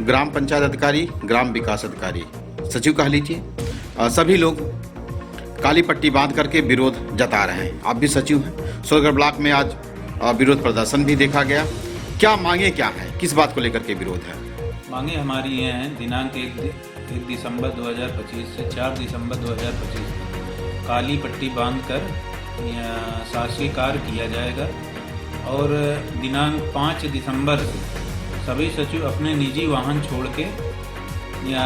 ग्राम पंचायत अधिकारी, ग्राम विकास अधिकारी, सचिव कह लीजिए, सभी लोग काली पट्टी बांध करके विरोध जता रहे हैं। आप भी सचिव हैं। सोनगढ़ ब्लॉक में आज विरोध प्रदर्शन भी देखा गया। क्या मांगे क्या हैं, किस बात को लेकर के विरोध है? मांगे हमारी ये हैं, दिनांक 1 दिसंबर 2025 से 4 दिसंबर 2025 काली पट्टी बांधकर शासकीय कार्य किया जाएगा और दिनांक 5 दिसंबर से सभी सचिव अपने निजी वाहन छोड़ के या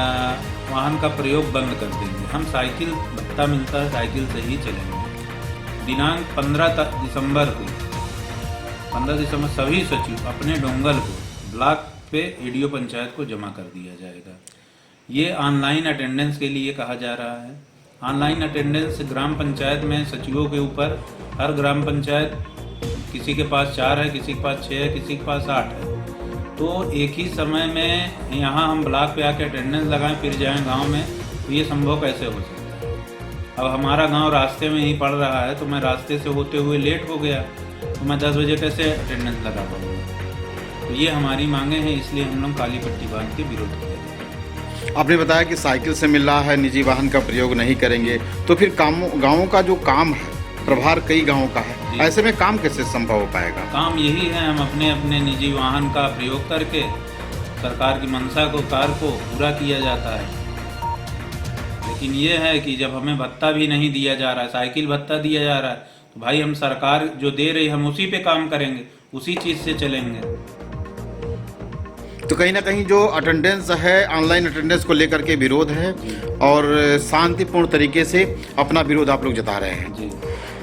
वाहन का प्रयोग बंद कर देंगे। हम साइकिल भत्ता मिलता है, साइकिल से ही चलेंगे। दिनांक 15 दिसंबर सभी सचिव अपने डोंगल को ब्लॉक पे एडीओ पंचायत को जमा कर दिया जाएगा। ये ऑनलाइन अटेंडेंस के लिए कहा जा रहा है। ऑनलाइन अटेंडेंस ग्राम पंचायत में सचिवों के ऊपर, हर ग्राम पंचायत किसी के पास 4 है, किसी के पास 6 है, किसी के पास 8 है। तो एक ही समय में यहाँ हम ब्लॉक पे आके अटेंडेंस लगाएं फिर जाएं गांव में, तो ये संभव कैसे हो सकता है? अब हमारा गांव रास्ते में ही पड़ रहा है, तो मैं रास्ते से होते हुए लेट हो गया, तो मैं 10 बजे कैसे अटेंडेंस लगा पाऊँगा? तो ये हमारी मांगे हैं, इसलिए हम लोग काली पट्टी बांध के विरोध कर रहे हैं। आपने बताया कि साइकिल से मिल रहा है, निजी वाहन का प्रयोग नहीं करेंगे, तो फिर गाँवों का जो काम है, प्रभार कई गाँवों का है, ऐसे में काम कैसे संभव हो पाएगा? काम यही है, हम अपने अपने निजी वाहन का प्रयोग करके सरकार की मंशा को, कार्य को पूरा किया जाता है। लेकिन ये है कि जब हमें भत्ता भी नहीं दिया जा रहा है, साइकिल भत्ता दिया जा रहा है, तो भाई हम सरकार जो दे रही हम उसी पे काम करेंगे, उसी चीज़ से चलेंगे। तो कहीं ना कहीं जो अटेंडेंस है, ऑनलाइन अटेंडेंस को लेकर के विरोध है और शांतिपूर्ण तरीके से अपना विरोध आप लोग जता रहे हैं। जी।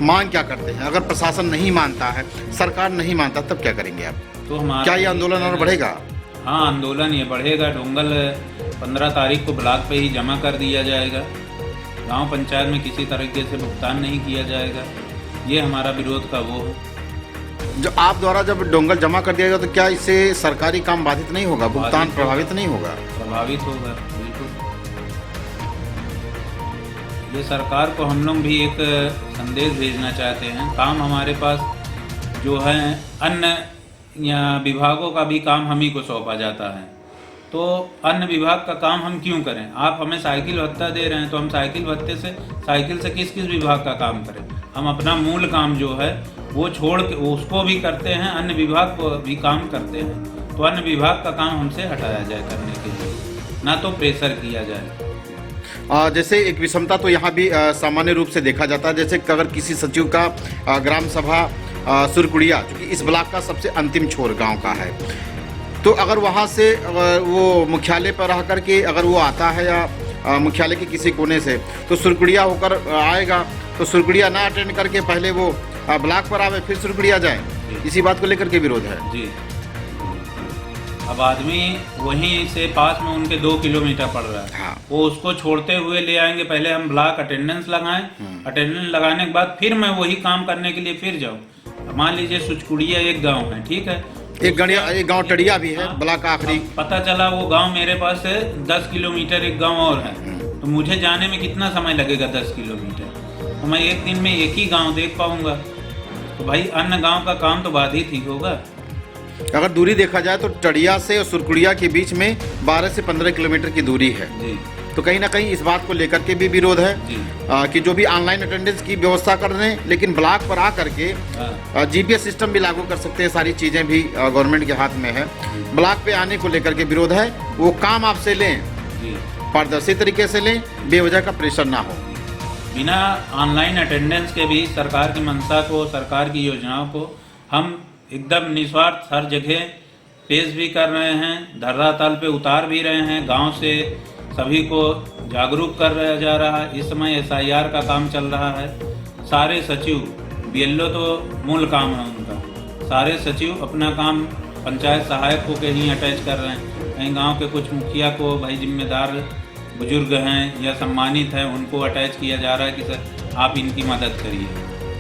मांग क्या करते हैं? अगर प्रशासन नहीं मानता है, सरकार नहीं मानता, तब क्या करेंगे आप? तो हमारा क्या ये आंदोलन और बढ़ेगा? हाँ, आंदोलन ये बढ़ेगा। डोंगल 15 तारीख को ब्लॉक पे ही जमा कर दिया जाएगा। गांव पंचायत में किसी तरीके से भुगतान नहीं किया जाएगा। ये हमारा विरोध का वो है। जो आप द्वारा जब डोंगल जमा कर दिया जाएगा, तो क्या इससे सरकारी काम बाधित नहीं होगा, भुगतान प्रभावित नहीं होगा? प्रभावित होगा, बिल्कुल। ये सरकार को हम लोग भी एक संदेश भेजना चाहते हैं। काम हमारे पास जो है अन्य या विभागों का भी काम हम ही को सौंपा जाता है, तो अन्य विभाग का काम हम क्यों करें? आप हमें साइकिल भत्ता दे रहे हैं, तो हम साइकिल भत्ते से साइकिल से किस किस विभाग का काम करें? हम अपना मूल काम जो है वो छोड़ के उसको भी करते हैं, अन्य विभाग को भी काम करते हैं। तो अन्य विभाग का काम हमसे हटाया जाए करने के लिए, ना तो प्रेशर किया जाए। जैसे एक विषमता तो यहाँ भी सामान्य रूप से देखा जाता है। जैसे अगर किसी सचिव का ग्राम सभा सुरकुड़िया, जो कि इस ब्लॉक का सबसे अंतिम छोर गांव का है, तो अगर वहाँ से वो मुख्यालय पर रह करके अगर वो आता है या मुख्यालय के किसी कोने से, तो सुरकुड़िया होकर आएगा, तो सुरकुड़िया ना अटेंड करके पहले वो ब्लॉक पर आवे, फिर सुरकुड़िया जाए। इसी बात को लेकर के विरोध है। जी। अब आदमी वहीं से पास में उनके 2 किलोमीटर पड़ रहा है। हाँ। वो उसको छोड़ते हुए ले आएंगे, पहले हम ब्लॉक अटेंडेंस लगाएं, अटेंडेंस लगाने के बाद फिर मैं वही काम करने के लिए फिर जाऊं। मान लीजिए सुचकुड़िया एक गांव है, ठीक है, एक गांव टड़िया भी है। हाँ। ब्लॉक आखिरी पता चला वो गांव मेरे पास से 10 किलोमीटर एक गांव और है, तो मुझे जाने में कितना समय लगेगा? 10 किलोमीटर। तो मैं एक दिन में एक ही गांव देख पाऊंगा, तो भाई अन्य गांव का काम तो बाधित ही होगा। अगर दूरी देखा जाए तो टड़िया से और सुरकुड़िया के बीच में 12 से 15 किलोमीटर की दूरी है। जी। तो कहीं ना कहीं इस बात को लेकर के भी विरोध है कि जो भी ऑनलाइन अटेंडेंस की व्यवस्था कर रहे हैं, लेकिन ब्लॉक पर आ करके जीपीएस सिस्टम भी लागू कर सकते हैं। सारी चीज़ें भी गवर्नमेंट के हाथ में है। ब्लॉक पे आने को लेकर के विरोध है। वो काम आपसे लें, पारदर्शी तरीके से लें, बेवजह का प्रेशर ना हो। बिना ऑनलाइन अटेंडेंस के भी सरकार की मंशा को, सरकार की योजनाओं को हम एकदम निस्वार्थ हर जगह पेश भी कर रहे हैं, धरातल पे उतार भी रहे हैं। गांव से सभी को जागरूक कर जा रहा है। इस समय SIR का काम चल रहा है। सारे सचिव, BLO तो मूल काम है उनका, सारे सचिव अपना काम पंचायत सहायक को के ही अटैच कर रहे हैं। कहीं गाँव के कुछ मुखिया को, भाई जिम्मेदार बुजुर्ग हैं या सम्मानित हैं, उनको अटैच किया जा रहा है कि सर आप इनकी मदद करिए,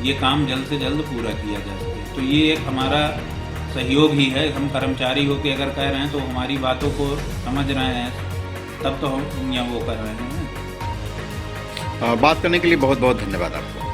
ये काम जल्द से जल्द पूरा किया जा सके। तो ये एक हमारा सहयोग ही है। हम कर्मचारी हो के अगर कह रहे हैं तो हमारी बातों को समझ रहे हैं, तब तो हम यहाँ वो कर रहे हैं। बात करने के लिए बहुत बहुत धन्यवाद आपको।